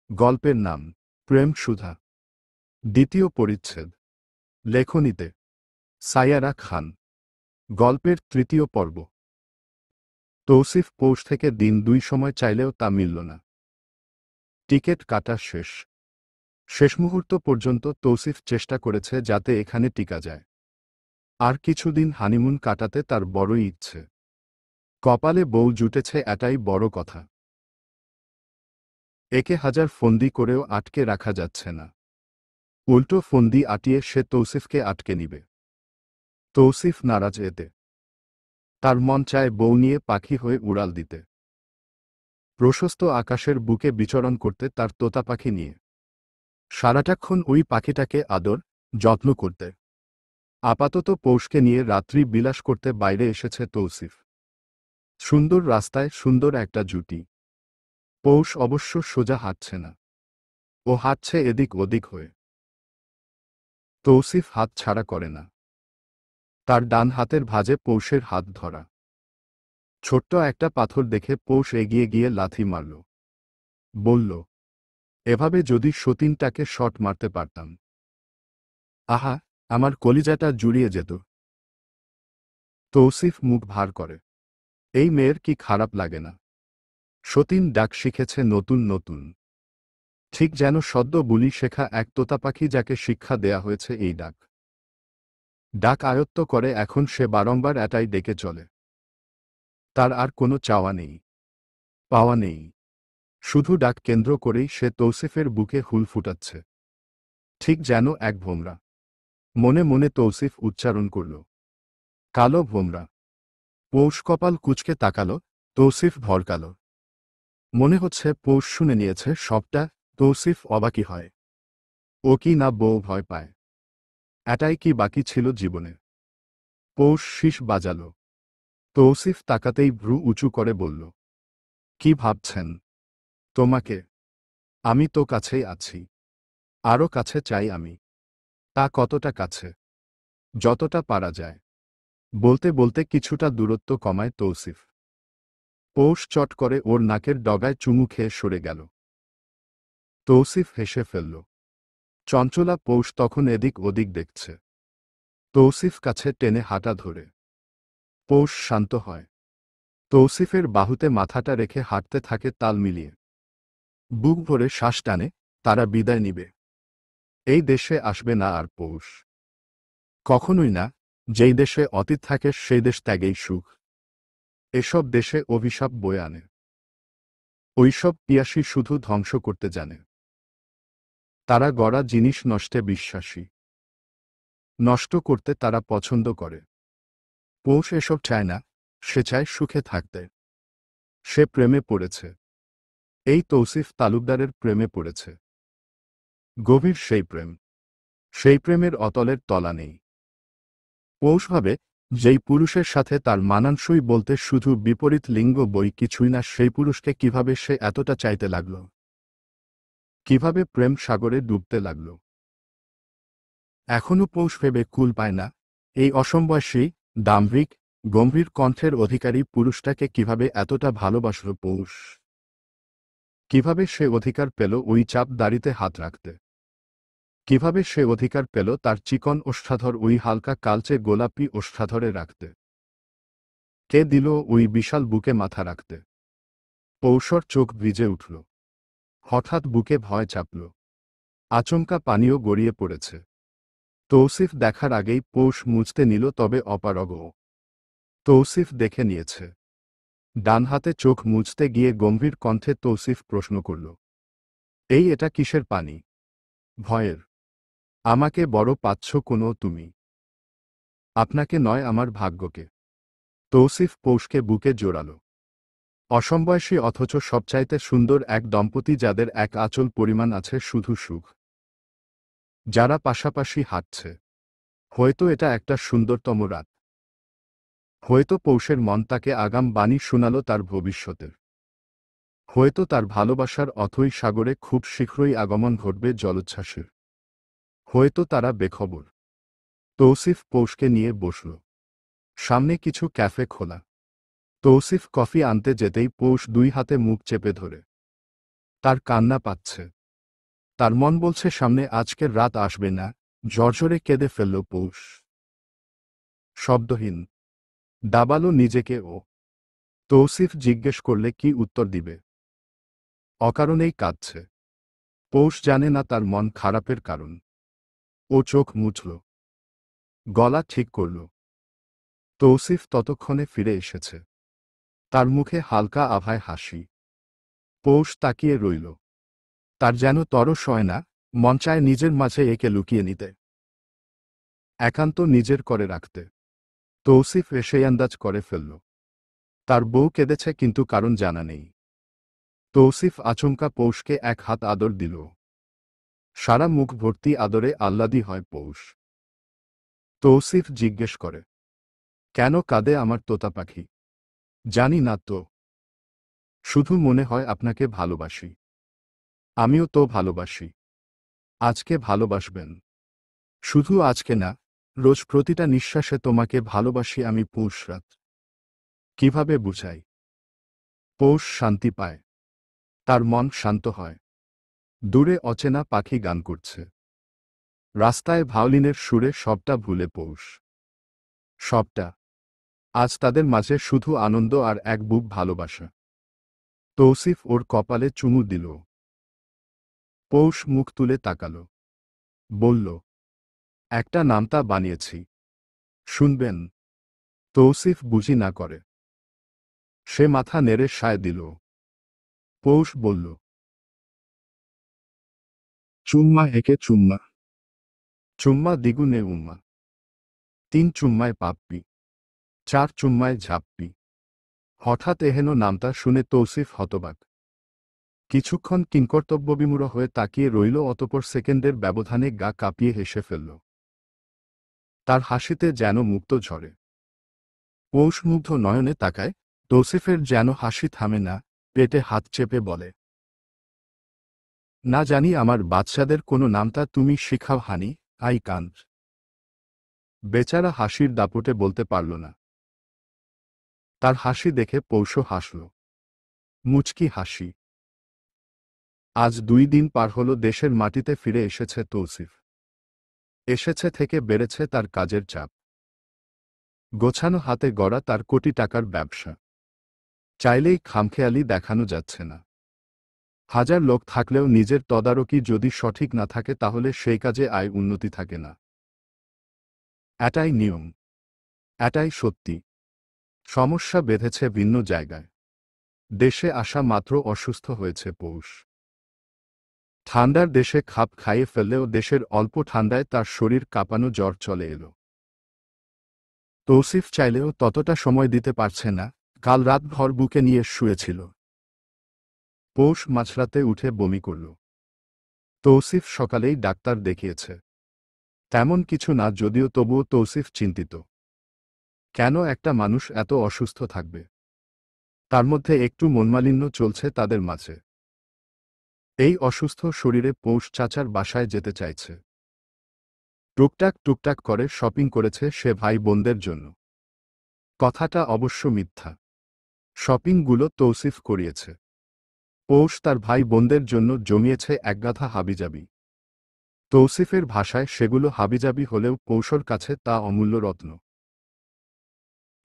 গল্পের নাম প্রেম সুধা। দ্বিতীয় পরিচ্ছেদ। লেখনীতে সায়ারা খান। গল্পের তৃতীয় পর্ব। তৌসিফ পৌষ থেকে দিন 2 সময় চাইলেও তা মিলল না। টিকেট কাটা শেষ। শেষ মুহূর্ত পর্যন্ত তৌসিফ চেষ্টা করেছে যাতে এখানে টিকা যায়। আর কিছুদিন হানিমুন কাটাতে তার বড়ই ইচ্ছে। কপালে বউ জুটেছে, এটাই বড় কথা। একে হাজার ফন্দি করেও আটকে রাখা যাচ্ছে না। উল্টো ফন্দি আটিয়ে সে তৌসিফকে আটকে নিবে। তৌসিফ নারাজ এতে। তার মন চায় বউ নিয়ে পাখি হয়ে উড়াল দিতে, প্রশস্ত আকাশের বুকে বিচরণ করতে তার তোতা পাখি নিয়ে, সারাটাক্ষণ ওই পাখিটাকে আদর যত্ন করতে। আপাতত পৌষকে নিয়ে রাত্রি বিলাস করতে বাইরে এসেছে তৌসিফ। সুন্দর রাস্তায় সুন্দর একটা জুটি। পৌষ অবশ্য সোজা হাঁটছে না, ও হাঁটছে এদিক ওদিক হয়ে। তৌসিফ হাত ছাড়া করে না। তার ডান হাতের ভাঁজে পৌষের হাত ধরা। ছোট্ট একটা পাথর দেখে পৌষ এগিয়ে গিয়ে লাথি মারল। বলল, এভাবে যদি সতীনটাকে শট মারতে পারতাম, আহা, আমার কলিজাটা জুড়িয়ে যেত। তৌসিফ মুখ ভার করে। এই মেয়ের কি খারাপ লাগে না? সতীন ডাক শিখেছে নতুন নতুন, ঠিক যেন সদ্য বুলি শেখা এক তোতা পাখি যাকে শিক্ষা দেয়া হয়েছে এই ডাক। ডাক আয়ত্ত করে এখন সে বারংবার এটাই ডেকে চলে। তার আর কোনো চাওয়া নেই, পাওয়া নেই। শুধু ডাক কেন্দ্র করেই সে তৌসিফের বুকে হুল ফুটাচ্ছে, ঠিক যেন এক ভোমরা। মনে মনে তৌসিফ উচ্চারণ করল, কালো ভোমরা। পৌষ কপাল কুঁচকে তাকাল। তৌসিফ ভরকাল। মনে হচ্ছে পৌষ শুনে নিয়েছে সবটা। তৌসিফ অবাকি হয়। ও কি না বউ ভয় পায়? এটাই কি বাকি ছিল জীবনে? পৌষ শীষ বাজাল। তৌসিফ তাকাতেই ভ্রু উঁচু করে বলল, কি ভাবছেন? তোমাকে। আমি তো কাছেই আছি। আরও কাছে চাই আমি। তা কতটা কাছে? যতটা পারা যায়। বলতে বলতে কিছুটা দূরত্ব কমায় তৌসিফ। পৌষ চট করে ওর নাকের ডগায় চুমু খেয়ে সরে গেল। তৌসিফ হেসে ফেলল। চঞ্চলা পৌষ তখন এদিক ওদিক দেখছে। তৌসিফ কাছে টেনে হাঁটা ধরে। পৌষ শান্ত হয়। তৌসিফের বাহুতে মাথাটা রেখে হাঁটতে থাকে তাল মিলিয়ে। বুক ভরে শ্বাস টানে, তারা বিদায় নিবে। এই দেশে আসবে না আর পৌষ। কখনোই না। যেই দেশে অতীত থাকে সেই দেশ ত্যাগেই সুখ। এসব দেশে অভিশাপ বয়ে আনে। ওইসব পিয়াসী শুধু ধ্বংস করতে জানে। তারা গড়া জিনিস নষ্টে বিশ্বাসী। নষ্ট করতে তারা পছন্দ করে। পৌষ এসব চায় না। সে চায় সুখে থাকতে। সে প্রেমে পড়েছে। এই তৌসিফ তালুকদারের প্রেমে পড়েছে। গভীর সেই প্রেম। সেই প্রেমের অতলের তলা নেই। পৌষ ভাবে, যেই পুরুষের সাথে তার মানানসই বলতে শুধু বিপরীত লিঙ্গ বই কিছুই না, সেই পুরুষকে কিভাবে সে এতটা চাইতে লাগল, কিভাবে প্রেম সাগরে ডুবতে লাগল। এখনও পৌষ ভেবে কুল পায় না, এই অসমবয়সী, দাম্ভিক, গম্ভীর কণ্ঠের অধিকারী পুরুষটাকে কিভাবে এতটা ভালোবাসল পৌষ। কিভাবে সে অধিকার পেল ওই চাপ দাড়িতে হাত রাখতে। কিভাবে সে অধিকার পেল তার চিকন ওষ্ঠাধর ওই হালকা কালচে গোলাপি ওষ্ঠাধরে রাখতে। কে দিল ওই বিশাল বুকে মাথা রাখতে। পৌষর চোখ ভিজে উঠল। হঠাৎ বুকে ভয় চাপল। আচমকা পানীয় গড়িয়ে পড়েছে। তৌসিফ দেখার আগেই পৌষ মুছতে নিল, তবে অপারগ। তৌসিফ দেখে নিয়েছে। ডান হাতে চোখ মুছতে গিয়ে গম্ভীর কণ্ঠে তৌসিফ প্রশ্ন করল, এটা কিসের পানি? ভয়ের। আমাকে বড় পাচ্ছ কোনো তুমি? আপনাকে নয়, আমার ভাগ্যকে। তৌসিফ পৌষকে বুকে জোড়াল। অসমবয়সী অথচ সবচাইতে সুন্দর এক দম্পতি, যাদের এক আঁচল পরিমাণ আছে শুধু সুখ। যারা পাশাপাশি হাঁটছে। হয়তো এটা একটা সুন্দরতম রাত। হয়তো পৌষের মন তাকে আগাম বাণী শোনাল তার ভবিষ্যতের। হয়তো তার ভালোবাসার অথই সাগরে খুব শীঘ্রই আগমন ঘটবে জলোচ্ছ্বাসের। হয়তো তারা বেখবর। তৌসিফ পৌষকে নিয়ে বসল। সামনে কিছু ক্যাফে খোলা। তৌসিফ কফি আনতে যেতেই পৌষ 2 হাতে মুখ চেপে ধরে। তার কান্না পাচ্ছে। তার মন বলছে সামনে আজকের রাত আসবে না। ঝরঝরে কেঁদে ফেলল পৌষ। শব্দহীন দাবালো নিজেকে ও। তৌসিফ জিজ্ঞেস করলে কি উত্তর দিবে? অকারণেই কাঁদছে। পৌষ জানে না তার মন খারাপের কারণ। ও চোখ মুছল, গলা ঠিক করল। তৌসিফ ততক্ষণে ফিরে এসেছে। তার মুখে হালকা আভায় হাসি। পৌষ তাকিয়ে রইল। তার যেন তরস হয় না, মন চায় নিজের মাঝে একে লুকিয়ে নিতে, একান্ত নিজের করে রাখতে। তৌসিফ এসে আন্দাজ করে ফেলল তার বউ কেঁদেছে, কিন্তু কারণ জানা নেই। তৌসিফ আচমকা পৌষকে এক হাত আদর দিল। সারা মুখ ভর্তি আদরে আহ্লাদী হয় পৌষ। তৌসিফ জিজ্ঞেস করে, কেন কাঁদে আমার তোতা পাখি? জানি না তো, শুধু মনে হয় আপনাকে ভালোবাসি। আমিও তো ভালোবাসি। আজকে ভালোবাসবেন? শুধু আজকে না, রোজ প্রতিটা নিঃশ্বাসে তোমাকে ভালোবাসি আমি। পৌষ রাত কিভাবে বুঝাই? পৌষ শান্তি পায়, তার মন শান্ত হয়। দূরে অচেনা পাখি গান করছে, রাস্তায় ভায়োলিনের সুরে সবটা ভুলে পৌষ। সবটা আজ তাদের মাঝে শুধু আনন্দ আর এক বুক ভালোবাসা। তৌসিফ ওর কপালে চুমু দিল। পৌষ মুখ তুলে তাকালো, বলল, একটা নামতা বানিয়েছি, শুনবেন? তৌসিফ বুঝি না করে। সে মাথা নেড়ে সায় দিল। পৌষ বলল, চুম্মা একে চুম্মা। চুম্মা দ্বিগুণে উম্মা। 3 চুম্মায় পাপ্পি, 4 চুম্মায় ঝাপ্পি। হঠাৎ এহেন নামটা শুনে তৌসিফ হতবাক। কিছুক্ষণ কিংকর্তব্যবিমূঢ় হয়ে তাকিয়ে রইল, অতপর সেকেন্ডের ব্যবধানে গা কাঁপিয়ে হেসে ফেলল। তার হাসিতে যেন মুক্ত ঝরে। পৌষ মুগ্ধ নয়নে তাকায়। তৌসিফের যেন হাসি থামে না, পেটে হাত চেপে বলে, না জানি আমার বাচ্চাদের কোনো নামটা তুমি শিখাও হানি, আই কান্ট। বেচারা হাসির দাপটে বলতে পারল না। তার হাসি দেখে পৌষও হাসল, মুচকি হাসি। আজ 2 দিন পার হলো দেশের মাটিতে ফিরে এসেছে তৌসিফ। এসেছে থেকে বেড়েছে তার কাজের চাপ। গোছানো হাতে গড়া তার কোটি টাকার ব্যবসা। চাইলেই খামখেয়ালি দেখানো যাচ্ছে না। হাজার লোক থাকলেও নিজের তদারকি যদি সঠিক না থাকে তাহলে সেই কাজে আয় উন্নতি থাকে না। এটাই নিয়ম, এটাই সত্যি। সমস্যা বেঁধেছে ভিন্ন জায়গায়। দেশে আসা মাত্র অসুস্থ হয়েছে পৌষ। ঠান্ডার দেশে খাপ খাইয়ে ফেললেও দেশের অল্প ঠান্ডায় তার শরীর কাঁপানো জ্বর চলে এলো। তৌসিফ চাইলেও ততটা সময় দিতে পারছে না। কাল রাতভর বুকে নিয়ে শুয়েছিল। পৌষ মাঝরাতে উঠে বমি করল। তৌসিফ সকালেই ডাক্তার দেখিয়েছে। তেমন কিছু না, যদিও তবুও তৌসিফ চিন্তিত। কেন একটা মানুষ এত অসুস্থ থাকবে? তার মধ্যে একটু মনমালিন্য চলছে তাদের মাঝে। এই অসুস্থ শরীরে পৌষ চাচার বাসায় যেতে চাইছে। টুকটাক টুকটাক করে শপিং করেছে সে ভাই বোনদের জন্য। কথাটা অবশ্য মিথ্যা। শপিংগুলো তৌসিফ করিয়েছে। পৌষ তার ভাই বোনদের জন্য জমিয়েছে একগাধা হাবিজাবি। তৌসিফের ভাষায় সেগুলো হাবিজাবি হলেও পৌষর কাছে তা অমূল্য রত্ন।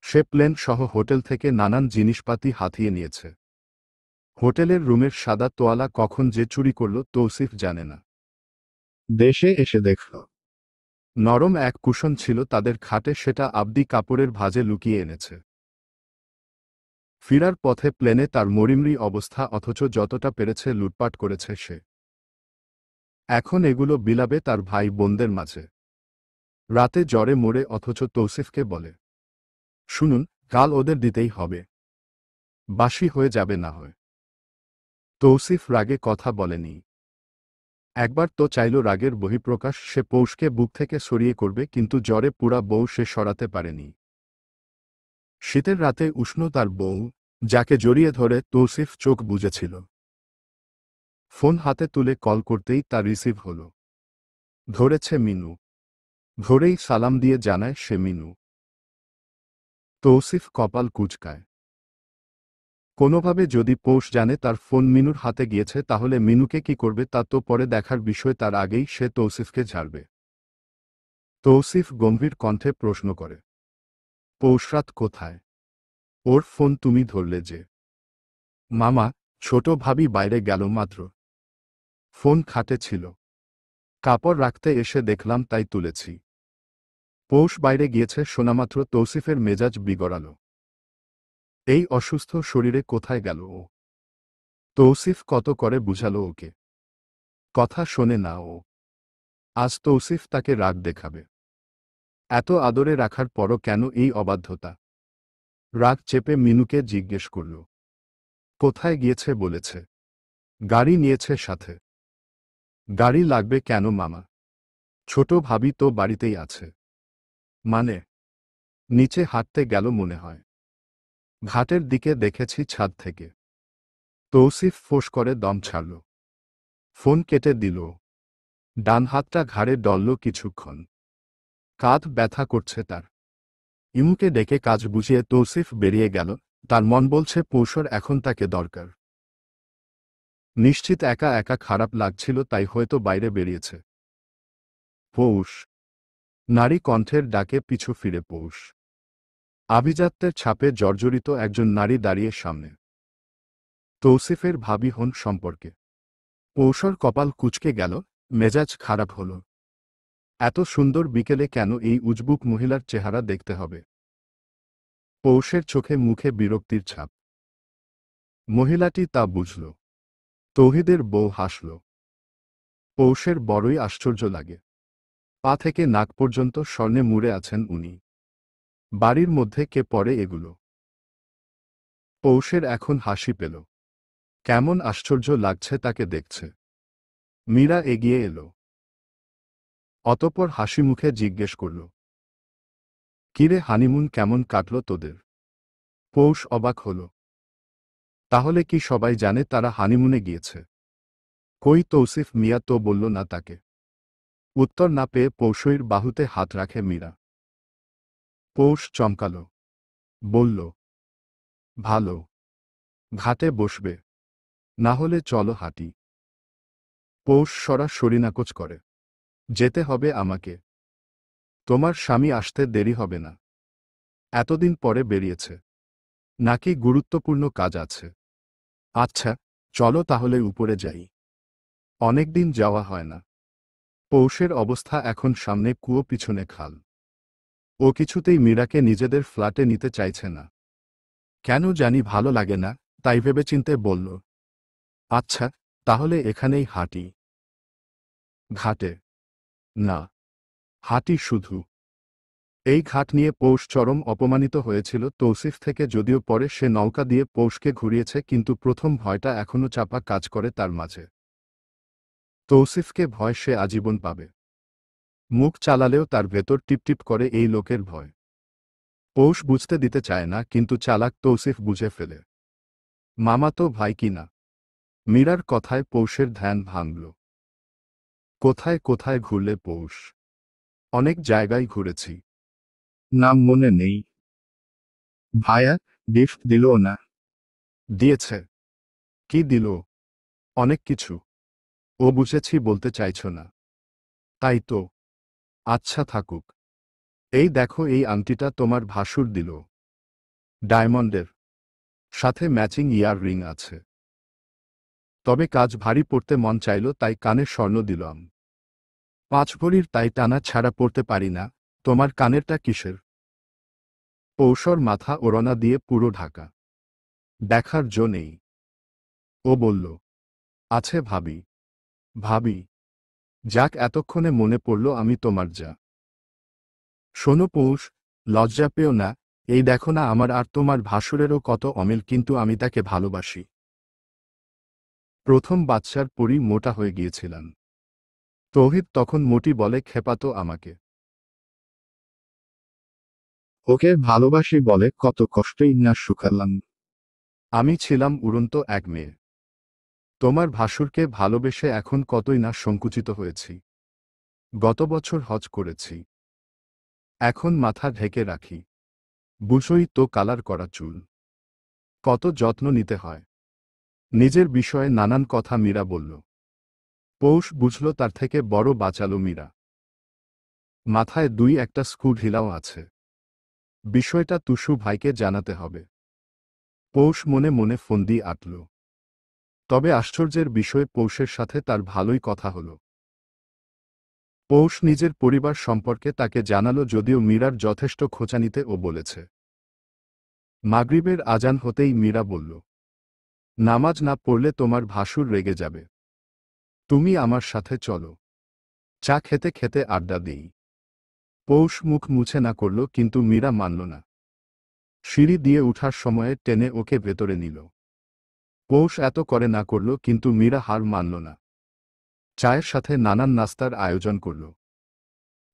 সে প্লেন সহ হোটেল থেকে নানান জিনিসপাতি হাতিয়ে নিয়েছে। হোটেলের রুমের সাদা তোয়ালা কখন যে চুরি করল তৌসিফ জানে না। দেশে এসে দেখল নরম এক কুশন ছিল তাদের খাটে, সেটা আবদি কাপড়ের ভাঁজে লুকিয়ে এনেছে। ফিরার পথে প্লেনে তার মরিমরি অবস্থা, অথচ যতটা পেরেছে লুটপাট করেছে সে। এখন এগুলো বিলাবে তার ভাই বোনদের মাঝে। রাতে জ্বরে মরে, অথচ তৌসিফকে বলে, শুনুন, কাল ওদের দিতেই হবে, বাসি হয়ে যাবে না হয়। তৌসিফ রাগে কথা বলেনি। একবার তো চাইল রাগের বহিঃপ্রকাশ, সে পৌষকে বুক থেকে সরিয়ে করবে, কিন্তু জ্বরে পুরা বউ সে সরাতে পারেনি। শীতের রাতে উষ্ণ তার বউ, যাকে জড়িয়ে ধরে তৌসিফ চোখ বুজেছিল। ফোন হাতে তুলে কল করতেই তা রিসিভ হল। ধরেছে মিনু। ধরেই সালাম দিয়ে জানায় সে মিনু। তৌসিফ কপাল কুঁচকায়। কোনোভাবে যদি পৌষ জানে তার ফোন মিনুর হাতে গিয়েছে তাহলে মিনুকে কি করবে তা তো পরে দেখার বিষয়, তার আগেই সে তৌসিফকে ঝাড়বে। তৌসিফ গম্ভীর কণ্ঠে প্রশ্ন করে, পৌষরাত কোথায়? ওর ফোন তুমি ধরলে যে? মামা, ছোট ভাবি বাইরে গেল মাত্র। ফোন খাটে ছিল, কাপড় রাখতে এসে দেখলাম তাই তুলেছি। পৌষ বাইরে গিয়েছে শোনামাত্র তৌসিফের মেজাজ বিগড়াল। এই অসুস্থ শরীরে কোথায় গেল ও? তৌসিফ কত করে বুঝালো ওকে, কথা শোনে না ও। আজ তৌসিফ তাকে রাগ দেখাবে। এত আদরে রাখার পরও কেন এই অবাধ্যতা? রাগ চেপে মিনুকে জিজ্ঞেস করল, কোথায় গিয়েছে বলেছে? গাড়ি নিয়েছে সাথে। গাড়ি লাগবে কেন মামা? ছোট ভাবি তো বাড়িতেই আছে। মানে? নিচে হাঁটতে গেল মনে হয়। ঘাটের দিকে দেখেছি ছাদ থেকে। তৌসিফ ফোঁস করে দম ছাড়ল। ফোন কেটে দিল। ডান হাতটা ঘাড়ে ডলল কিছুক্ষণ। কাঁধ ব্যথা করছে তার। ইমুকে ডেকে কাজ বুঝিয়ে তৌসিফ বেরিয়ে গেল। তার মন বলছে পৌষর এখন তাকে দরকার। নিশ্চিত একা একা খারাপ লাগছিল, তাই হয়তো বাইরে বেরিয়েছে। পৌষ। নারী কণ্ঠের ডাকে পিছু ফিরে পৌষ। আভিজাত্যের ছাপে জর্জরিত একজন নারী দাঁড়িয়ে সামনে। তৌসিফের ভাবি হন সম্পর্কে। পৌষর কপাল কুঁচকে গেল, মেজাজ খারাপ হল। এত সুন্দর বিকেলে কেন এই উজবুক মহিলার চেহারা দেখতে হবে? পৌষের চোখে মুখে বিরক্তির ছাপ। মহিলাটি তা বুঝল। তৌহিদের বউ হাসল। পৌষের বড়ই আশ্চর্য লাগে। পা থেকে নাক পর্যন্ত স্বর্ণে মুড়ে আছেন উনি। বাড়ির মধ্যে কে পরে এগুলো? পৌষের এখন হাসি পেল। কেমন আশ্চর্য লাগছে তাকে দেখছে। মীরা এগিয়ে এলো। অতঃপর হাসি মুখে জিজ্ঞেস করল, কিরে হানিমুন কেমন কাটল তোদের? পৌষ অবাক হল। তাহলে কি সবাই জানে তারা হানিমুনে গিয়েছে? কই তৌসিফ মিয়া তো বলল না তাকে। উত্তর না পেয়ে পৌষইর বাহুতে হাত রাখে মীরা। পৌষ চমকাল। বলল, ভালো। ঘাটে বসবে? না হলে চলো হাঁটি। পৌষ সরাসরি নাকচ করে, যেতে হবে আমাকে। তোমার স্বামী আসতে দেরি হবে না? এতদিন পরে বেরিয়েছে, নাকি গুরুত্বপূর্ণ কাজ আছে? আচ্ছা, চলো তাহলে উপরে যাই। অনেকদিন যাওয়া হয় না। পৌষের অবস্থা এখন সামনে কুয়ো পিছনে খাল। ও কিছুতেই মীরাকে নিজেদের ফ্ল্যাটে নিতে চাইছে না। কেন জানি ভালো লাগে না, তাই ভেবেচিন্তে বলল, আচ্ছা, তাহলে এখানেই হাঁটি। ঘাটে? না, হাঁটি শুধু। এই ঘাট নিয়ে পৌষ চরম অপমানিত হয়েছিল তৌসিফ থেকে, যদিও পরে সে নৌকা দিয়ে পৌষকে ঘুরিয়েছে, কিন্তু প্রথম ভয়টা এখনো চাপা কাজ করে তার মাঝে। তৌসিফকে ভয় সে আজীবন পাবে। মুখ চালালেও তার ভেতর টিপটিপ করে এই লোকের ভয়। পৌষ বুঝতে দিতে চায় না, কিন্তু চালাক তৌসিফ বুঝে ফেলে। মামাতো ভাই কি না? মীরার কথায় পৌষের ধ্যান ভাঙল। কোথায় কোথায় ঘুরলে পৌষ? অনেক জায়গায় ঘুরেছি। নাম মনে নেই। ভায়া গিফট দিল না? দিয়েছে। কি দিল? অনেক কিছু। ও বুঝেছি বলতে চাইছ না, তাই তো। আচ্ছা থাকুক। এই দেখো, এই আংটিটা তোমার ভাসুর দিল। ডায়মন্ডের, সাথে ম্যাচিং ইয়ার রিং আছে। তবে কাজ ভারী পড়তে মন চাইল, তাই কানে স্বর্ণ দিলাম। 5 ভরির, তাই টানা ছাড়া পড়তে পারি না। তোমার কানেরটা কিসের? পৌষর মাথা ওড়না দিয়ে পুরো ঢাকা। দেখার জো নেই। ও বলল, আছে ভাবি। ভাবি? যাক, এতক্ষণে মনে পড়ল আমি তোমার যা। শোনো পৌষ, লজ্জা পেও না। এই দেখো না, আমার আর তোমার ভাসুরেরও কত অমিল, কিন্তু আমি তাকে ভালোবাসি। প্রথম বাচ্চার পরই মোটা হয়ে গিয়েছিলাম। তৌহিদ তখন মোটি বলে খেপাতো আমাকে। ওকে ভালোবাসি বলে কত কষ্টই না শুকালাম। আমি ছিলাম উড়ন্ত এক মেয়ে। তোমার ভাসুরকে ভালোবেসে এখন কতই না সংকুচিত হয়েছি। গত বছর হজ করেছি। এখন মাথা ঢেকে রাখি। বুঝোই তো, কালার করা চুল। কত যত্ন নিতে হয়। নিজের বিষয়ে নানান কথা মীরা বলল। পৌষ বুঝল তার থেকে বড় বাঁচালো মীরা। মাথায় দুই একটা স্ক্রুঢিলাও আছে। বিষয়টা টুসু ভাইকে জানাতে হবে। পৌষ মনে মনে ফন্দি আঁটল। তবে আশ্চর্যের বিষয় পৌষের সাথে তার ভালোই কথা হল। পৌষ নিজের পরিবার সম্পর্কে তাকে জানালো, যদিও মীরার যথেষ্ট খোঁচানিতে ও বলেছে। মাগরিবের আজান হতেই মীরা বলল, নামাজ না পড়লে তোমার ভাসুর রেগে যাবে। তুমি আমার সাথে চলো, চা খেতে খেতে আড্ডা দিই। পৌষ মুখ মুছে না করল, কিন্তু মীরা মানল না। সিঁড়ি দিয়ে উঠার সময়ে টেনে ওকে ভেতরে নিল। পৌষ এত করে না করল, কিন্তু মীরা হার মানল না। চায়ের সাথে নানান নাস্তার আয়োজন করল।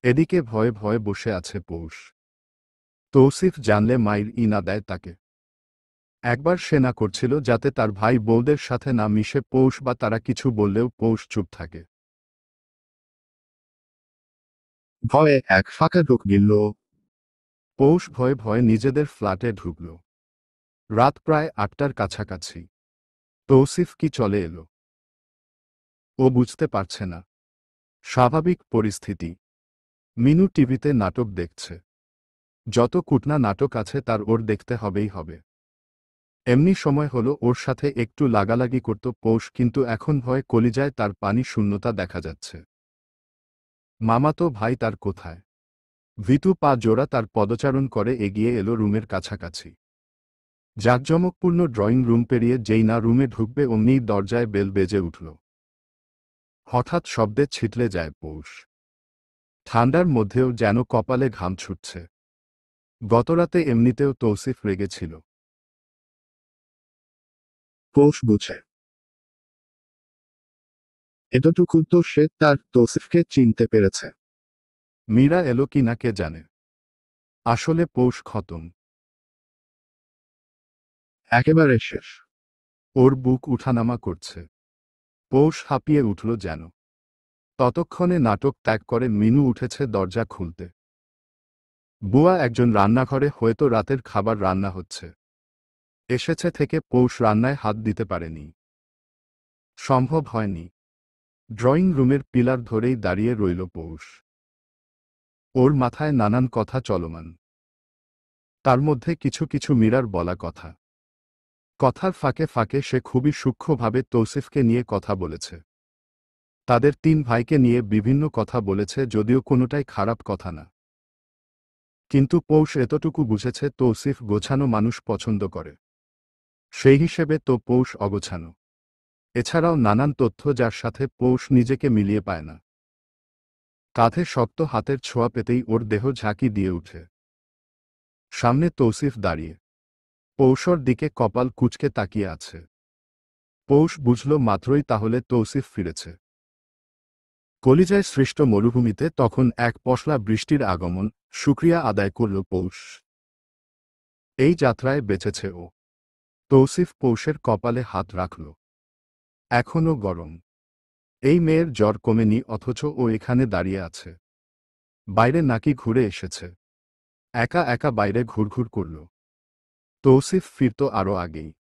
এদিকে ভয়ে ভয়ে বসে আছে পৌষ। তৌসিফ জানলে মাইর না দেয় তাকে। একবার সে না করছিল যাতে তার ভাই বউদের সাথে না মিশে পৌষ বা তারা কিছু বললেও পৌষ চুপ থাকে। ভয়ে এক ফাঁকা ঢুক গিলল। পৌষ ভয়ে ভয়ে নিজেদের ফ্ল্যাটে ঢুকল। রাত প্রায় ৮টার কাছাকাছি। তৌসিফ কি চলে এলো? ও বুঝতে পারছে না। স্বাভাবিক পরিস্থিতি। মিনু টিভিতে নাটক দেখছে। যত কুটনা নাটক আছে তার ওর দেখতে হবেই হবে। এমনি সময় হলো ওর সাথে একটু লাগালাগি করত পৌষ, কিন্তু এখন ভয়ে কলিজায় তার পানি শূন্যতা দেখা যাচ্ছে। মামাতো ভাই তার কোথায়? ভিতু পা জোড়া তার পদচারণ করে এগিয়ে এলো রুমের কাছাকাছি। জাঁকজমকপূর্ণ ড্রয়িং রুম পেরিয়ে যেই না রুমে ঢুকবে অমনিই দরজায় বেল বেজে উঠল। হঠাৎ শব্দে ছিটলে যায় পৌষ। ঠান্ডার মধ্যেও যেন কপালে ঘাম ছুটছে। গতরাতে এমনিতেও তৌসিফ রেগেছিল। পৌষ বুঝে। এতটুকু তো সে তার তৌসিফকে চিনতে পেরেছে। মীরা এলো কি না কে জানে। আসলে পৌষ খতম। একেবারে শেষ। ওর বুক উঠানামা করছে। পৌষ হাঁপিয়ে উঠল যেন। ততক্ষণে নাটক ত্যাগ করে মিনু উঠেছে দরজা খুলতে। বুয়া একজন রান্নাঘরে, হয়তো রাতের খাবার রান্না হচ্ছে। এসেছে থেকে পৌষ রান্নায় হাত দিতে পারেনি। সম্ভব হয়নি। ড্রয়িং রুমের পিলার ধরেই দাঁড়িয়ে রইল পৌষ। ওর মাথায় নানান কথা চলমান। তার মধ্যে কিছু কিছু মীরার বলা কথা। কথার ফাঁকে ফাঁকে সে খুবই সূক্ষ্মভাবে তৌসিফকে নিয়ে কথা বলেছে। তাদের ৩ ভাইকে নিয়ে বিভিন্ন কথা বলেছে, যদিও কোনোটাই খারাপ কথা না। কিন্তু পৌষ এতটুকু বুঝেছে তৌসিফ গোছানো মানুষ পছন্দ করে। সেই হিসেবে তো পৌষ অগোছানো। এছাড়াও নানান তথ্য যার সাথে পৌষ নিজেকে মিলিয়ে পায় না। কাঁধে শক্ত হাতের ছোঁয়া পেতেই ওর দেহ ঝাঁকি দিয়ে উঠে। সামনে তৌসিফ দাঁড়িয়ে। পৌষর দিকে কপাল কুঁচকে তাকিয়ে আছে। পৌষ বুঝল মাত্রই তাহলে তৌসিফ ফিরেছে। কলিজায় সৃষ্ট মরুভূমিতে তখন এক পশলা বৃষ্টির আগমন। শুকরিয়া আদায় করল পৌষ। এই যাত্রায় বেঁচেছে ও। তৌসিফ পৌষের কপালে হাত রাখল। এখনো গরম। এই মেয়ের জ্বর কমেনি, অথচ ও এখানে দাঁড়িয়ে আছে। বাইরে নাকি ঘুরে এসেছে। একা একা বাইরে ঘুরঘুর করল। তৌসিফ ফিরত আরও আগেই।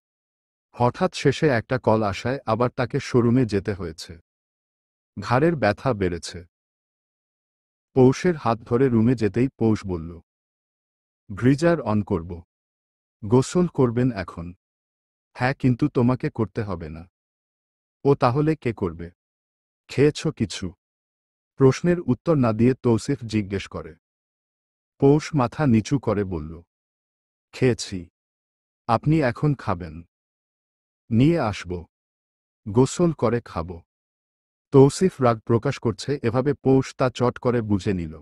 হঠাৎ শেষে একটা কল আসায় আবার তাকে শোরুমে যেতে হয়েছে। ঘাড়ের ব্যথা বেড়েছে। পৌষের হাত ধরে রুমে যেতেই পৌষ বলল, গ্রিজার অন করব। গোসল করবেন এখন? হ্যাঁ, কিন্তু তোমাকে করতে হবে না। ও তাহলে কে করবে? খেয়েছ কিছু? প্রশ্নের উত্তর না দিয়ে তৌসিফ জিজ্ঞেস করে। পৌষ মাথা নিচু করে বলল, খেয়েছি। আপনি এখন খাবেন? নিয়ে আসব। গোসল করে খাব। তৌসিফ রাগ প্রকাশ করছে এভাবে পৌষ তা চট করে বুঝে নিল।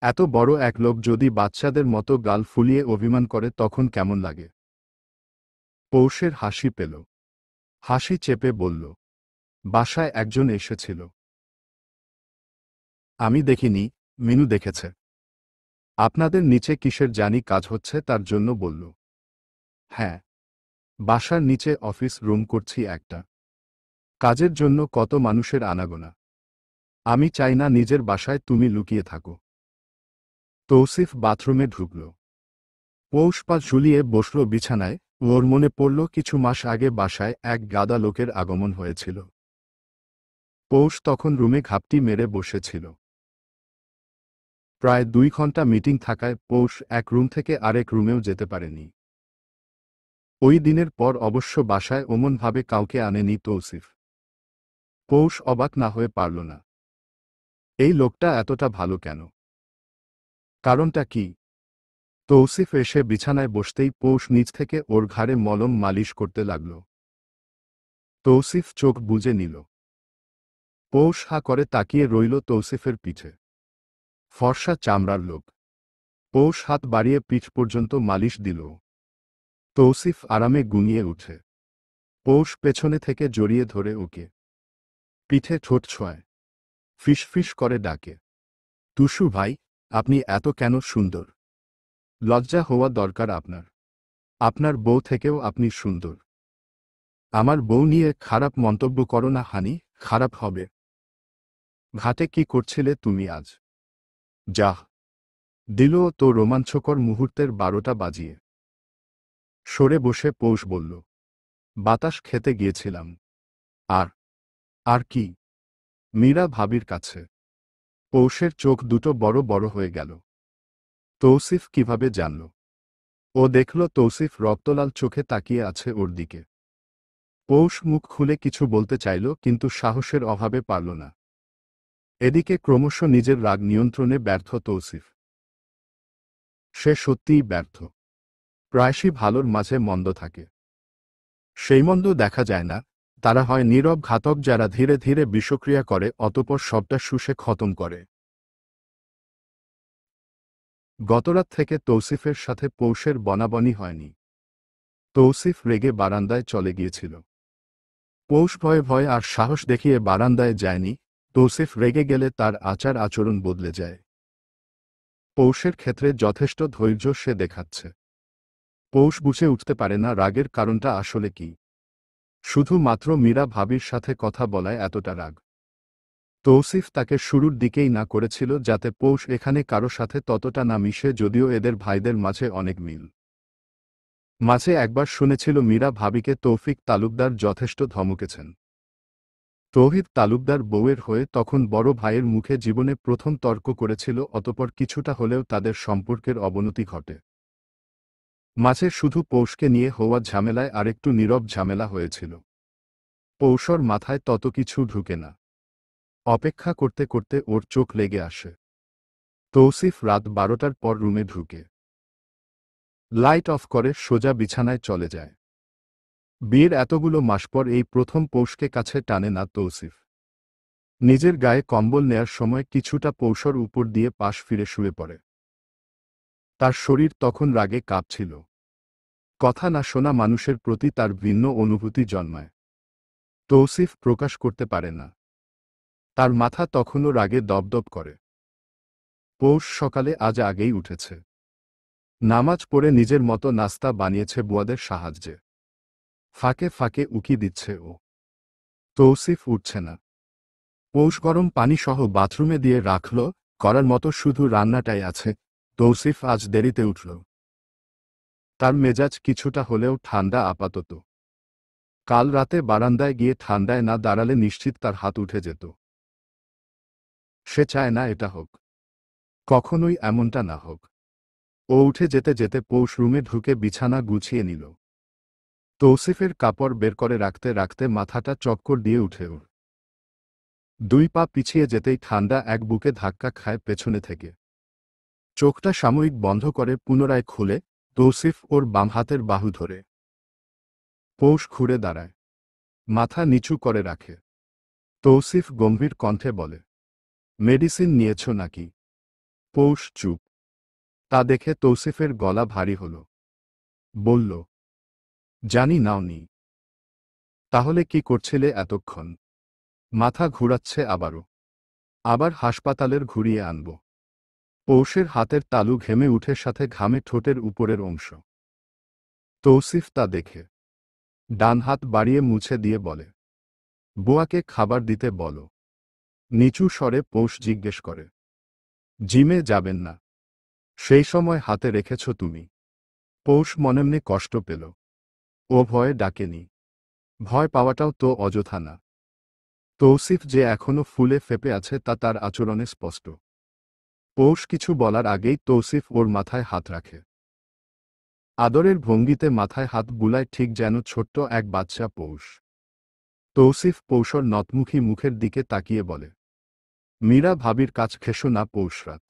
এত বড় এক লোক যদি বাচ্চাদের মতো গাল ফুলিয়ে অভিমান করে তখন কেমন লাগে। পৌষের হাসি পেল। হাসি চেপে বলল, বাসায় একজন এসেছিল। আমি দেখিনি, মিনু দেখেছে। আপনাদের নিচে কিসের জানি কাজ হচ্ছে তার জন্য বলল। হ্যাঁ, বাসার নিচে অফিস রুম করছি একটা। কাজের জন্য কত মানুষের আনাগোনা। আমি চাই না নিজের বাসায় তুমি লুকিয়ে থাকো। তৌসিফ বাথরুমে ঢুকল। পৌষ পা ঝুলিয়ে বসল বিছানায়, ওর মনে পড়ল কিছু মাস আগে বাসায় এক গাদা লোকের আগমন হয়েছিল। পৌষ তখন রুমে ঘাপটি মেরে বসেছিল। প্রায় 2 ঘন্টা মিটিং থাকায় পৌষ এক রুম থেকে আরেক রুমেও যেতে পারেনি। ওই দিনের পর অবশ্য বাসায় ওমনভাবে কাউকে আনেনি তৌসিফ। পৌষ অবাক না হয়ে পারল না। এই লোকটা এতটা ভালো কেন? কারণটা কি? তৌসিফ এসে বিছানায় বসতেই পৌষ নিচ থেকে ওর ঘাড়ে মলম মালিশ করতে লাগল। তৌসিফ চোখ বুজে নিল। পৌষ হা করে তাকিয়ে রইল তৌসিফের পিঠে। ফর্সা চামড়ার লোক। পৌষ হাত বাড়িয়ে পিঠ পর্যন্ত মালিশ দিল। তৌসিফ আরামে গুঙিয়ে উঠে। পৌষ পেছনে থেকে জড়িয়ে ধরে ওকে পিঠে ঠোঁট ছোঁয়। ফিসফিস করে ডাকে, টুসু ভাই, আপনি এত কেন সুন্দর? লজ্জা হওয়া দরকার আপনার। আপনার বউ থেকেও আপনি সুন্দর। আমার বউ নিয়ে খারাপ মন্তব্য করো না হানি, খারাপ হবে। ঘাটে কি করছিলে তুমি আজ? যাহ, দিল তো রোমাঞ্চকর মুহূর্তের 12টা বাজিয়ে। সরে বসে পৌষ বলল, বাতাস খেতে গিয়েছিলাম। আর আর কি? মীরা ভাবির কাছে। পৌষের চোখ দুটো বড় বড় হয়ে গেল। তৌসিফ কিভাবে জানল? ও দেখল তৌসিফ রক্তলাল চোখে তাকিয়ে আছে ওর দিকে। পৌষ মুখ খুলে কিছু বলতে চাইল কিন্তু সাহসের অভাবে পারল না। এদিকে ক্রমশ নিজের রাগ নিয়ন্ত্রণে ব্যর্থ তৌসিফ। সে সত্যিই ব্যর্থ। প্রায়শই ভালোর মাঝে মন্দ থাকে। সেই মন্দ দেখা যায় না, তারা হয় নীরব ঘাতক যারা ধীরে ধীরে বিষক্রিয়া করে অতঃপর সবটা শুষে খতম করে। গতরাত থেকে তৌসিফের সাথে পৌষের বনাবনি হয়নি। তৌসিফ রেগে বারান্দায় চলে গিয়েছিল। পৌষ ভয়ে ভয়ে আর সাহস দেখিয়ে বারান্দায় যায়নি। তৌসিফ রেগে গেলে তার আচার আচরণ বদলে যায়। পৌষের ক্ষেত্রে যথেষ্ট ধৈর্য সে দেখাচ্ছে। পৌষ বুঝে উঠতে পারে না রাগের কারণটা আসলে কি। শুধুমাত্র মীরা ভাবির সাথে কথা বলায় এতটা রাগ। তৌসিফ তাকে শুরুর দিকেই না করেছিল যাতে পৌষ এখানে কারো সাথে ততটা না মিশে, যদিও এদের ভাইদের মাঝে অনেক মিল। মাঝে একবার শুনেছিল মীরা ভাবিকে তৌফিক তালুকদার যথেষ্ট ধমকেছেন। তৌহিদ তালুকদার বউয়ের হয়ে তখন বড় ভাইয়ের মুখে জীবনে প্রথম তর্ক করেছিল, অতঃপর কিছুটা হলেও তাদের সম্পর্কের অবনতি ঘটে। মাঝে শুধু পৌষকে নিয়ে হওয়া ঝামেলায় আরেকটু নীরব ঝামেলা হয়েছিল। পৌষর মাথায় তত কিছু ঢুকে না। অপেক্ষা করতে করতে ওর চোখ লেগে আসে। তৌসিফ রাত 12টার পর রুমে ঢুকে লাইট অফ করে সোজা বিছানায় চলে যায়। বিয়ের এতগুলো মাস পর এই প্রথম পৌষকে কাছে টানে না তৌসিফ। নিজের গায়ে কম্বল নেয়ার সময় কিছুটা পৌষর উপর দিয়ে পাশ ফিরে শুয়ে পড়ে। তার শরীর তখন রাগে কাঁপছিল। কথা না শোনা মানুষের প্রতি তার ভিন্ন অনুভূতি জন্মায়। তৌসিফ প্রকাশ করতে পারে না। তার মাথা তখনও রাগে দপদপ করে। পৌষ সকালে আজ আগেই উঠেছে। নামাজ পড়ে নিজের মতো নাস্তা বানিয়েছে বুয়াদের সাহায্যে। ফাঁকে ফাঁকে উকি দিচ্ছে ও। তৌসিফ উঠছে না। পৌষ গরম পানি সহ বাথরুমে দিয়ে রাখল, করার মতো শুধু রান্নাটাই আছে। তৌসিফ আজ দেরিতে উঠল। তার মেজাজ কিছুটা হলেও ঠান্ডা আপাতত। কাল রাতে বারান্দায় গিয়ে ঠান্ডায় না দাঁড়ালে নিশ্চিত তার হাত উঠে যেত। সে চায় না এটা হোক। কখনোই এমনটা না হোক। ও উঠে যেতে যেতে পৌষ রুমে ঢুকে বিছানা গুছিয়ে নিল। তৌসিফের কাপড় বের করে রাখতে রাখতে মাথাটা চক্কর দিয়ে উঠে ওর। 2 পা পিছিয়ে যেতেই ঠান্ডা এক বুকে ধাক্কা খায় পেছনে থেকে। চোখটা সাময়িক বন্ধ করে পুনরায় খুলে তৌসিফ ওর বাম হাতের বাহু ধরে। পৌষ ঘুরে দাঁড়ায়। মাথা নিচু করে রাখে। তৌসিফ গম্ভীর কণ্ঠে বলে, মেডিসিন নিয়েছ নাকি? পৌষ চুপ। তা দেখে তৌসিফের গলা ভারী হল। বলল, জানি নাওনি। তাহলে কি করছিলে এতক্ষণ? মাথা ঘুরাচ্ছে আবারও। আবার হাসপাতালের ঘুরিয়ে আনব। পৌষের হাতের তালু ঘেমে উঠে, সাথে ঘামে ঠোঁটের উপরের অংশ। তৌসিফ তা দেখে ডান হাত বাড়িয়ে মুছে দিয়ে বলে, বুয়াকে খাবার দিতে বলো। নিচু স্বরে পৌষ জিজ্ঞেস করে, জিমে যাবেন না? সেই সময় হাতে রেখেছ তুমি? পৌষ মনেমনে কষ্ট পেল। ও ভয়ে ডাকেনি। ভয় পাওয়াটাও তো অযথা না। তৌসিফ যে এখনো ফুলে ফেপে আছে তা তার আচরণে স্পষ্ট। পৌষ কিছু বলার আগেই তৌসিফ ওর মাথায় হাত রাখে। আদরের ভঙ্গিতে মাথায় হাত বুলায়, ঠিক যেন ছোট্ট এক বাচ্চা পৌষ। তৌসিফ পৌষর নতমুখী মুখের দিকে তাকিয়ে বলে, মীরা ভাবির কাজ খেসো না পৌষরাত।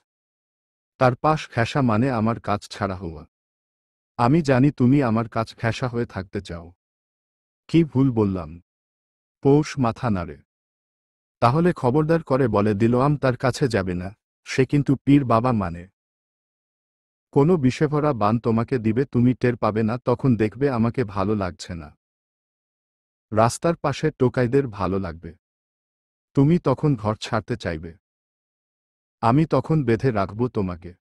তার পাশ ঘেঁষা মানে আমার কাজ ছাড়া হওয়া। আমি জানি তুমি আমার কাজ ঘেঁষা হয়ে থাকতে চাও। কি ভুল বললাম? পৌষ মাথা নাড়ে। তাহলে খবরদার করে বলে দিলাম তার কাছে যাবে না। সে কিন্তু পীর বাবা মানে। কোনো বিষেভরা বান তোমাকে দিবে, তুমি টের পাবে না, তখন দেখবে আমাকে ভালো লাগছে না। রাস্তার পাশে টোকাইদের ভালো লাগবে। তুমি তখন ঘর ছাড়তে চাইবে। আমি তখন বেঁধে রাখব তোমাকে।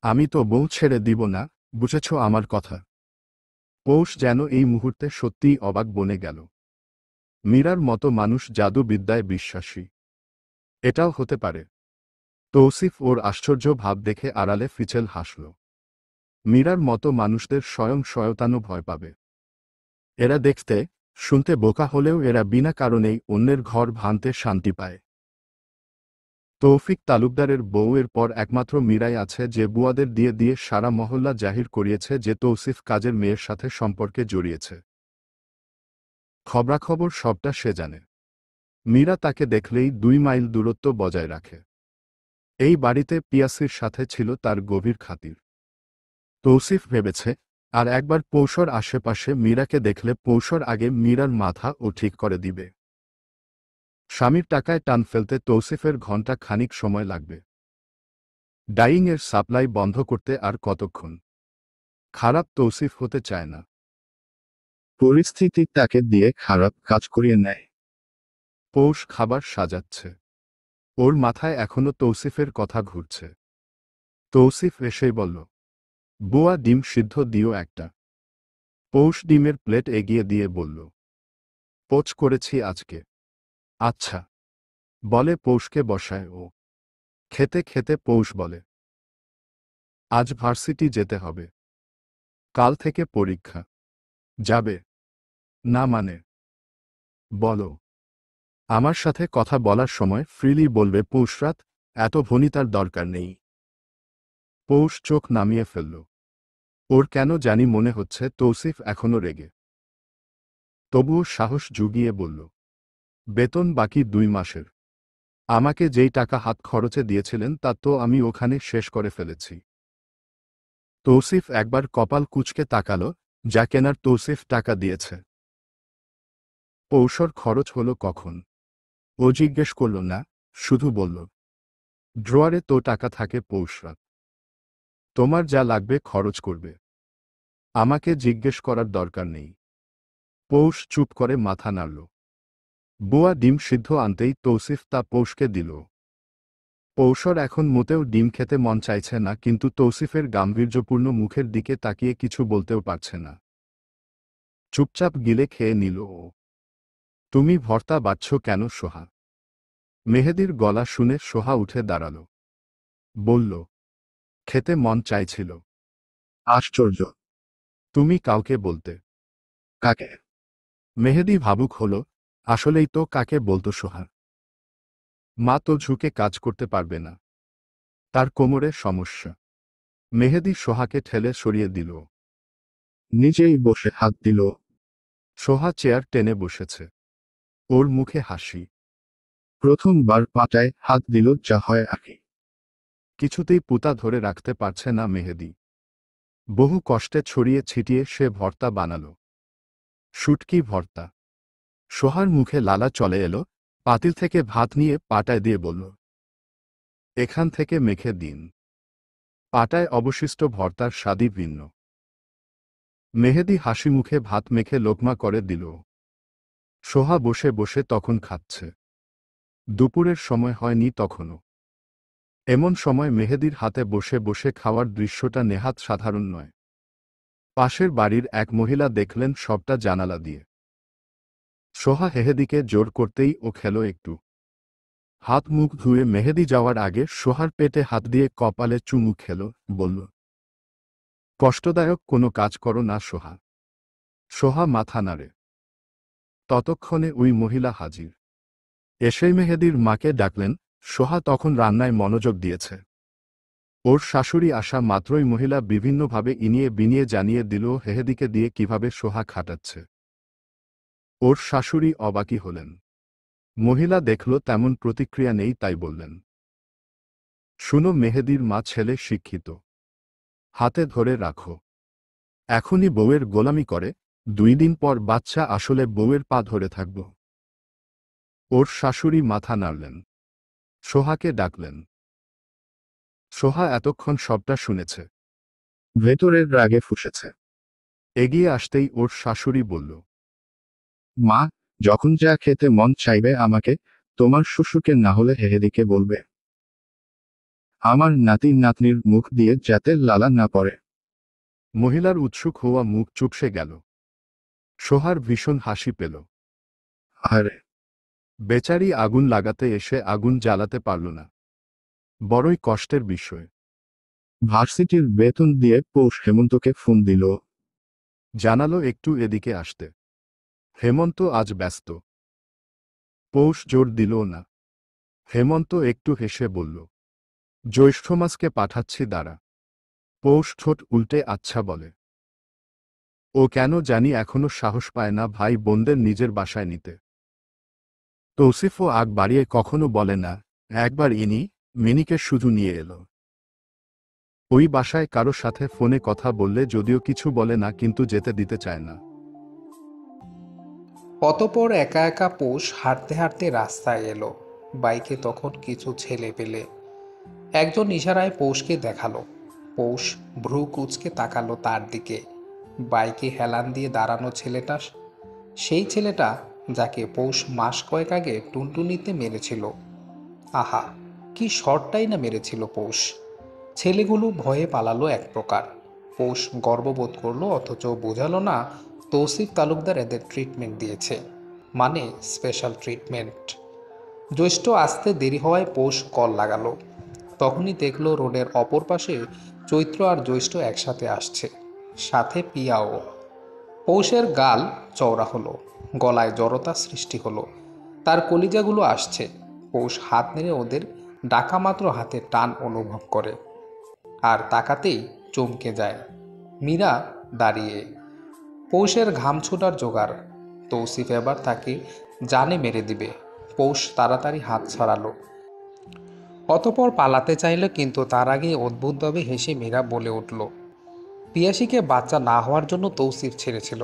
আমি তো বউ ছেড়ে দিব না, বুঝেছ আমার কথা? পৌষ যেন এই মুহূর্তে সত্যিই অবাক বনে গেল। মীরার মতো মানুষ জাদু বিদ্যায় বিশ্বাসী। এটাও হতে পারে। তৌসিফ ওর আশ্চর্য ভাব দেখে আড়ালে ফিচেল হাসল। মীরার মতো মানুষদের স্বয়ং শয়তানও ভয় পাবে। এরা দেখতে শুনতে বোকা হলেও এরা বিনা কারণেই অন্যের ঘর ভাঙতে শান্তি পায়। তৌফিক তালুকদারের বউয়ের পর একমাত্র মীরাই আছে যে বুয়াদের দিয়ে দিয়ে সারা মহল্লা জাহির করিয়েছে যে তৌসিফ কাজের মেয়ের সাথে সম্পর্কে জড়িয়েছে। খবরাখবর সবটা সে জানে। মীরা তাকে দেখলেই 2 মাইল দূরত্ব বজায় রাখে। এই বাড়িতে পিয়াসির সাথে ছিল তার গভীর খাতির। তৌসিফ ভেবেছে, আর একবার পৌষর আশেপাশে মীরাকে দেখলে পৌষর আগে মীরার মাথা ও ঠিক করে দিবে। স্বামীর টাকায় টান ফেলতে তৌসিফের ঘণ্টা খানিক সময় লাগবে। ডাইংয়ের সাপ্লাই বন্ধ করতে আর কতক্ষণ? খারাপ তৌসিফ হতে চায় না। পরিস্থিতি তাকে দিয়ে খারাপ কাজ করিয়ে নেয়। পৌষ খাবার সাজাচ্ছে। ওর মাথায় এখনো তৌসিফের কথা ঘুরছে। তৌসিফ এসেই বলল, বুয়া ডিম সিদ্ধ দিও একটা। পৌষ ডিমের প্লেট এগিয়ে দিয়ে বলল, পোচ করেছি আজকে। আচ্ছা, বলে পৌষকে বসায় ও। খেতে খেতে পৌষ বলে, আজ ভার্সিটি যেতে হবে। কাল থেকে পরীক্ষা। যাবে? না মানে? বলো। আমার সাথে কথা বলার সময় ফ্রিলি বলবে পৌষরাত, এত ভনিতার দরকার নেই। পৌষ চোখ নামিয়ে ফেলল। ওর কেন জানি মনে হচ্ছে তৌসিফ এখনো রেগে। তবুও সাহস জুগিয়ে বলল, বেতন বাকি 2 মাসের। আমাকে যেই টাকা হাত খরচে দিয়েছিলেন তা তো আমি ওখানে শেষ করে ফেলেছি। তৌসিফ একবার কপাল কুঁচকে তাকাল, যা কেনার তৌসিফ টাকা দিয়েছে। পৌষর খরচ হলো কখন? ও জিজ্ঞেস করল না, শুধু বলল, ড্রয়ারে তো টাকা থাকে পৌষরাত। তোমার যা লাগবে খরচ করবে। আমাকে জিজ্ঞেস করার দরকার নেই। পৌষ চুপ করে মাথা নাড়ল। বুয়া ডিম সিদ্ধ আনতেই তৌসিফ তা পৌষকে দিল। পৌষর এখন মোটেও ডিম খেতে মন চাইছে না, কিন্তু তৌসিফের গাম্ভীর্যপূর্ণ মুখের দিকে তাকিয়ে কিছু বলতেও পারছে না। চুপচাপ গিলে খেয়ে নিল ও। তুমি ভর্তা বাচ্ছ কেন সোহা? মেহেদির গলা শুনে সোহা উঠে দাঁড়াল। বলল, খেতে মন চাইছিল। আশ্চর্য! তুমি কাউকে বলতে? কাকে? মেহেদি ভাবুক হল, আসলেই তো কাকে বলতো সোহা? মা তো ঝুঁকে কাজ করতে পারবে না। তার কোমরে সমস্যা। মেহেদি সোহাকে ঠেলে সরিয়ে দিল। নিজেই বসে হাত দিল। সোহা চেয়ার টেনে বসেছে। ওর মুখে হাসি। প্রথমবার পাটায় হাত দিল, যা হয় আঁকি। কিছুতেই পুতা ধরে রাখতে পারছে না মেহেদি। বহু কষ্টে ছড়িয়ে ছিটিয়ে সে ভর্তা বানাল। শুটকি ভর্তা। সোহার মুখে লালা চলে এলো, পাতিল থেকে ভাত নিয়ে পাটায় দিয়ে বলল, এখান থেকে মেখে দিন। পাটায় অবশিষ্ট ভর্তার স্বাদই ভিন্ন। মেহেদি হাসি মুখে ভাত মেখে লোকমা করে দিল। সোহা বসে বসে তখন খাচ্ছে। দুপুরের সময় হয়নি তখনও। এমন সময় মেহেদির হাতে বসে বসে খাওয়ার দৃশ্যটা নেহাত সাধারণ নয়। পাশের বাড়ির এক মহিলা দেখলেন সবটা জানালা দিয়ে। সোহা মেহেদিকে জোর করতেই ও খেল একটু। হাত মুখ ধুয়ে মেহেদি যাওয়ার আগে সোহার পেটে হাত দিয়ে কপালে চুমু খেল, বলল, কষ্টদায়ক কোনো কাজ করো না সোহা। সোহা মাথা নাড়ে। ততক্ষণে ওই মহিলা হাজির। এসেই মেহেদীর মাকে ডাকলেন। সোহা তখন রান্নায় মনোযোগ দিয়েছে। ওর শাশুড়ি আসা মাত্রই মহিলা বিভিন্নভাবে ইনিয়ে বিনিয়ে জানিয়ে দিল মেহেদীকে দিয়ে কিভাবে সোহা খাটাচ্ছে। ওর শাশুড়ি অবাকই হলেন। মহিলা দেখল তেমন প্রতিক্রিয়া নেই, তাই বললেন, শুনো, মেহেদীর মা ছেলে শিক্ষিত, হাতে ধরে রাখো। এখনই বউয়ের গোলামি করে, 2 দিন পর বাচ্চা আসলে বউয়ের পা ধরে থাকব। ওর শাশুড়ি মাথা নাড়লেন। সোহাকে ডাকলেন। সোহা এতক্ষণ সবটা শুনেছে। ভেতরের রাগে ফুঁসেছে। এগিয়ে আসতেই ওর শাশুড়ি বলল, মা, যখন যা খেতে মন চাইবে আমাকে, তোমার শ্বশুরকে না হলে হেহেদিকে বলবে। আমার নাতি নাতনির মুখ দিয়ে যাতে লালা না পড়ে। মহিলার উৎসুক হওয়া মুখ চুপসে গেল। সোহার ভীষণ হাসি পেল। আরে, বেচারি আগুন লাগাতে এসে আগুন জ্বালাতে পারল না। বড়ই কষ্টের বিষয়। ভার্সিটির বেতন দিয়ে পৌষ হেমন্তকে ফোন দিল। জানালো একটু এদিকে আসতে। হেমন্ত আজ ব্যস্ত। পৌষ জোর দিল না। হেমন্ত একটু হেসে বলল, জ্যৈষ্ঠ মাসকে পাঠাচ্ছি দাঁড়া। পৌষ ঠোঁট উল্টে আচ্ছা বলে। ও কেন জানি এখনো সাহস পায় না ভাই বোনদের নিজের বাসায় নিতে। তৌসিফও আগ বাড়িয়ে কখনো বলে না। একবার মিনিকে শুধু নিয়ে এলো। ওই বাসায় কারো সাথে ফোনে কথা বললে যদিও কিছু বলে না, কিন্তু যেতে দিতে চায় না। অতঃপর একা একা পৌষ হাঁটতে হাঁটতে রাস্তায় এলো। বাইকে তখন কিছু ছেলে পেলে। একজন ইশারায় পৌষকে দেখালো। পৌষ ভ্রু কুঁচকে তাকালো তার দিকে। বাইকে হেলান দিয়ে দাঁড়ানো ছেলেটা সেই ছেলেটা যাকে পৌষ মাস কয়েক আগে টুনটুনিতে মেরেছিল। আহা, কি শটটাই না মেরেছিল পৌষ। ছেলেগুলো ভয়ে পালালো এক প্রকার। পৌষ গর্ববোধ করলো, অথচ বোঝালো না তৌসিফ তালুকদার এদের ট্রিটমেন্ট দিয়েছে, মানে স্পেশাল ট্রিটমেন্ট। জ্যৈষ্ঠ আসতে দেরি হওয়ায় পৌষ কল লাগালো। তখনই দেখলো রোডের অপর পাশে চৈত্র আর জ্যৈষ্ঠ একসাথে আসছে, সাথে পিয়াও। পৌষের গাল চওড়া হলো, গলায় জড়তা সৃষ্টি হলো। তার কলিজাগুলো আসছে। পৌষ হাত নেড়ে ওদের ডাকা মাত্র হাতে টান অনুভব করে, আর তাকাতেই চমকে যায়। মীরা দাঁড়িয়ে। পৌষের ঘাম ছোটার জোগাড়। তৌসিফ এবার তাকে জানে মেরে দিবে। পৌষ তাড়াতাড়ি হাত ছাড়ালো। অতপর পালাতে চাইল, কিন্তু তার আগে অদ্ভুতভাবে হেসে মীরা বলে উঠল, পিয়াসীকে বাচ্চা না হওয়ার জন্য তৌসিফ ছেড়েছিল,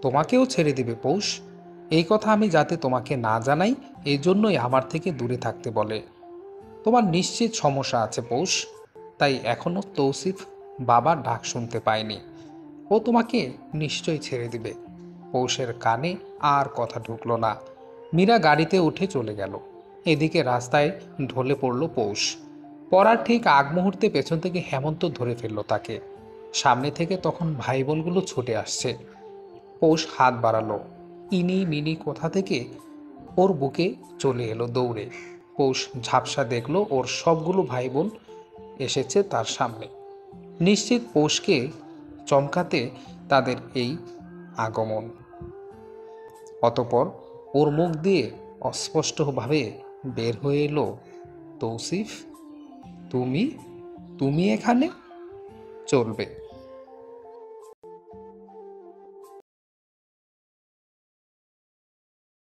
তোমাকেও ছেড়ে দিবে পৌষ। এই কথা আমি যাতে তোমাকে না জানাই, এই জন্যই আমার থেকে দূরে থাকতে বলে। তোমার নিশ্চিত সমস্যা আছে পৌষ, তাই এখনও তৌসিফ বাবার ডাক শুনতে পায়নি। ও তোমাকে নিশ্চয়ই ছেড়ে দিবে। পৌষের কানে আর কথা ঢুকলো না। মীরা গাড়িতে উঠে চলে গেল। এদিকে রাস্তায় ঢলে পড়ল পৌষ। পড়ার ঠিক আগ মুহূর্তে পেছন থেকে হেমন্ত ধরে ফেলল তাকে। সামনে থেকে তখন ভাই বোনগুলো ছুটে আসছে। পৌষ হাত বাড়ালো। ইনি মিনি কোথা থেকে ওর বুকে চলে এলো দৌড়ে। পৌষ ঝাপসা দেখলো ওর সবগুলো ভাই বোন এসেছে তার সামনে। নিশ্চিত পৌষকে চমকাতে তাদের এই আগমন। অতপর ওর মুখ দিয়ে অস্পষ্টভাবে বের হয়ে এলো, তৌসিফ, তুমি তুমি এখানে? চলবে।